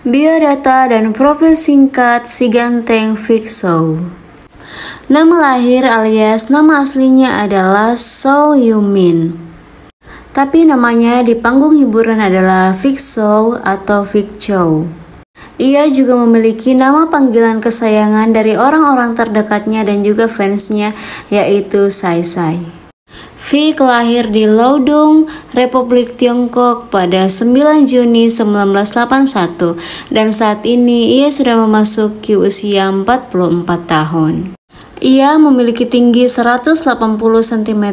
Biodata dan profil singkat si ganteng Vic Sow. Nama lahir alias nama aslinya adalah Sow Yumin. Tapi namanya di panggung hiburan adalah Vic Sow atau Vic Chow. Ia juga memiliki nama panggilan kesayangan dari orang-orang terdekatnya dan juga fansnya, yaitu Sai Sai. Vic lahir di Liaodong, Republik Tiongkok pada 9 Juni 1981 dan saat ini ia sudah memasuki usia 44 tahun. Ia memiliki tinggi 180 cm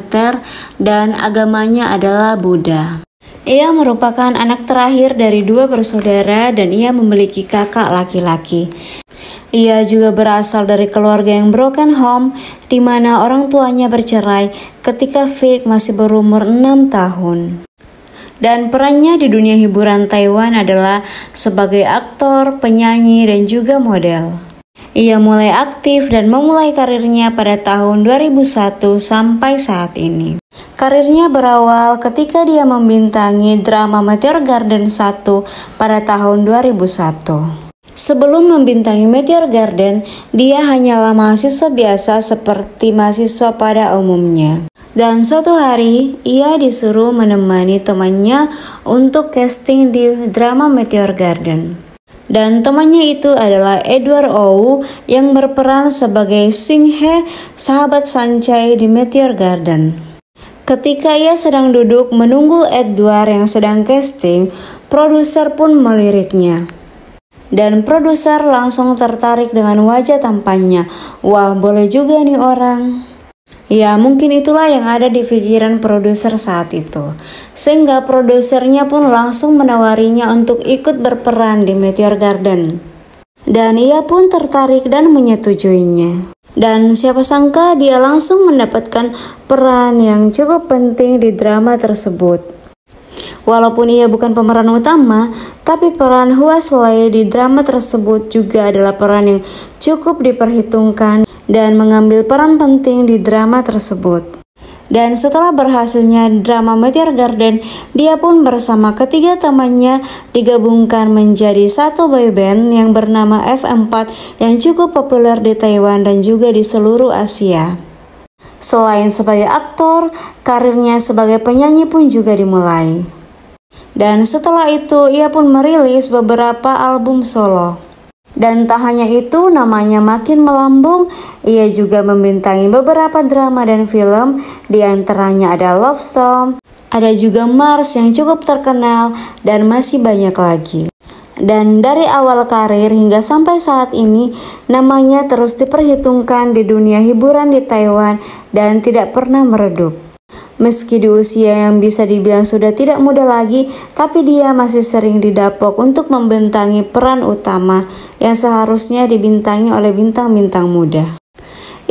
dan agamanya adalah Buddha. Ia merupakan anak terakhir dari 2 bersaudara dan ia memiliki kakak laki-laki. Ia juga berasal dari keluarga yang broken home, di mana orang tuanya bercerai ketika Vic masih berumur 6 tahun. Dan perannya di dunia hiburan Taiwan adalah sebagai aktor, penyanyi, dan juga model. Ia mulai aktif dan memulai karirnya pada tahun 2001 sampai saat ini. Karirnya berawal ketika dia membintangi drama Meteor Garden 1 pada tahun 2001. Sebelum membintangi Meteor Garden, dia hanyalah mahasiswa biasa seperti mahasiswa pada umumnya. Dan suatu hari, ia disuruh menemani temannya untuk casting di drama Meteor Garden. Dan temannya itu adalah Edward Oh yang berperan sebagai Sing Hye, sahabat Sancai di Meteor Garden. Ketika ia sedang duduk menunggu Edward yang sedang casting, produser pun meliriknya. Dan produser langsung tertarik dengan wajah tampannya. Wah, boleh juga nih orang. Ya, mungkin itulah yang ada di pikiran produser saat itu. Sehingga produsernya pun langsung menawarinya untuk ikut berperan di Meteor Garden. Dan ia pun tertarik dan menyetujuinya. Dan siapa sangka dia langsung mendapatkan peran yang cukup penting di drama tersebut. Walaupun ia bukan pemeran utama, tapi peran Hua Shui di drama tersebut juga adalah peran yang cukup diperhitungkan dan mengambil peran penting di drama tersebut. Dan setelah berhasilnya drama Meteor Garden, dia pun bersama ketiga temannya digabungkan menjadi satu boyband yang bernama FM4 yang cukup populer di Taiwan dan juga di seluruh Asia. Selain sebagai aktor, karirnya sebagai penyanyi pun juga dimulai. Dan setelah itu, ia pun merilis beberapa album solo. Dan tak hanya itu, namanya makin melambung, ia juga membintangi beberapa drama dan film, di antaranya ada Love Storm, ada juga Mars yang cukup terkenal, dan masih banyak lagi. Dan dari awal karir hingga sampai saat ini, namanya terus diperhitungkan di dunia hiburan di Taiwan dan tidak pernah meredup. Meski di usia yang bisa dibilang sudah tidak muda lagi, tapi dia masih sering didapuk untuk membintangi peran utama yang seharusnya dibintangi oleh bintang-bintang muda.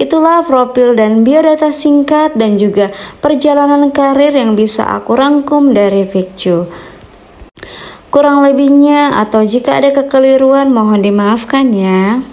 Itulah profil dan biodata singkat dan juga perjalanan karir yang bisa aku rangkum dari Vic Chow. Kurang lebihnya atau jika ada kekeliruan mohon dimaafkan ya.